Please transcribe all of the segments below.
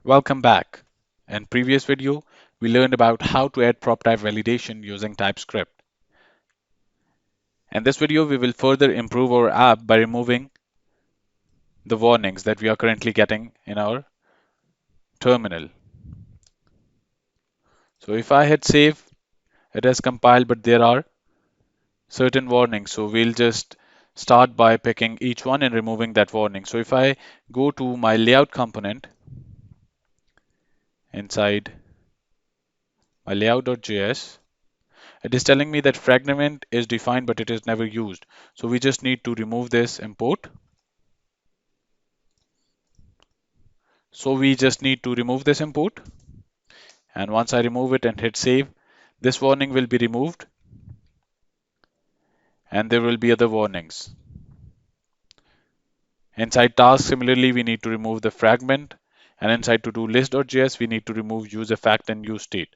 Welcome back. In previous video, we learned about how to add prop type validation using TypeScript. In this video, we will further improve our app by removing the warnings that we are currently getting in our terminal. So if I hit save, it has compiled, but there are certain warnings. So we'll just start by picking each one and removing that warning. So if I go to my layout component inside my layout.js, it is telling me that fragment is defined, but it is never used. So we just need to remove this import. So we just need to remove this import. And once I remove it and hit save, this warning will be removed. And there will be other warnings. Inside task, similarly, we need to remove the fragment. And inside to-do list.js, we need to remove use effect and use state.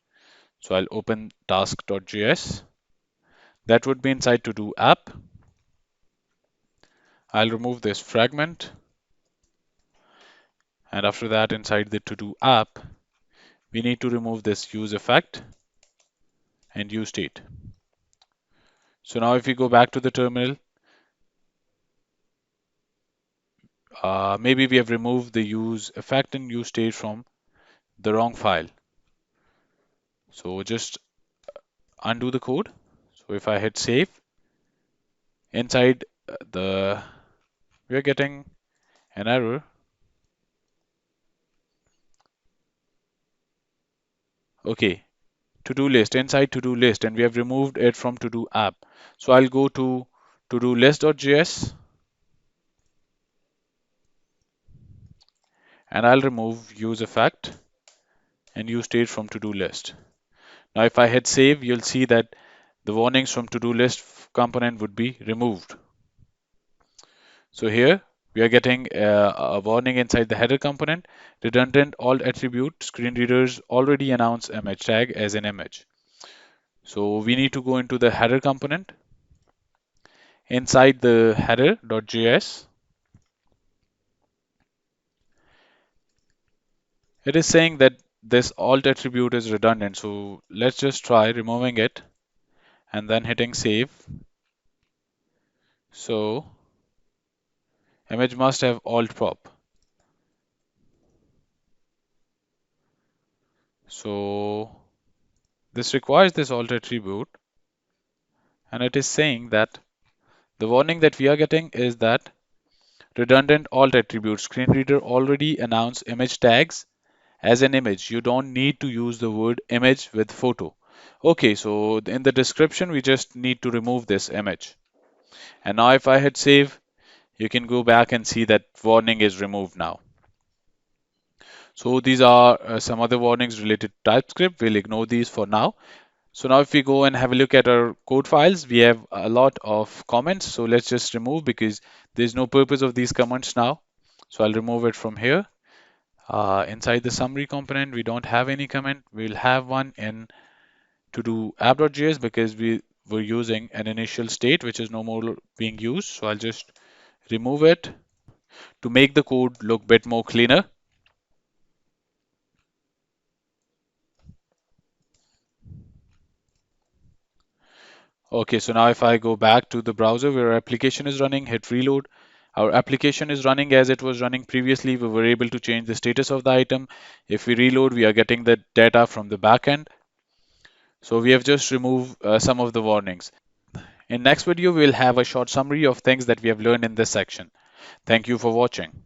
So I'll open task.js. That would be inside to-do app. I'll remove this fragment. And after that, inside the to-do app, we need to remove this use effect and use state. So now if we go back to the terminal, maybe we have removed the use effect and use state from the wrong file. So just undo the code. So if I hit save, inside we're getting an error. Okay, to-do list, inside to-do list, and we have removed it from to-do app. So I'll go to to-do list.js and I'll remove use effect and use state from to-do list. Now if I hit save, you'll see that the warnings from to-do list component would be removed. So here we are getting a warning inside the header component. Redundant alt attribute screen readers already announce image tag as an image. So we need to go into the header component. Inside the header.js, it is saying that this alt attribute is redundant. So let's just try removing it and then hitting save. So image must have alt prop. So this requires this alt attribute, and it is saying that the warning that we are getting is that redundant alt attribute screen reader already announce image tags as an image. You don't need to use the word image with photo. Okay, so in the description, we just need to remove this image. And now if I hit save, you can go back and see that warning is removed now. So these are some other warnings related to TypeScript. We'll ignore these for now. So now if we go and have a look at our code files, we have a lot of comments. So let's just remove because there's no purpose of these comments now. So I'll remove it from here. Inside the summary component, we don't have any comment. We'll have one in to do app.js because we were using an initial state which is no more being used. So I'll just remove it to make the code look a bit more cleaner. Okay, so now if I go back to the browser where our application is running, hit reload, our application is running as it was running previously. We were able to change the status of the item. If we reload, we are getting the data from the backend. So we have just removed some of the warnings. In next video, we'll have a short summary of things that we have learned in this section. Thank you for watching.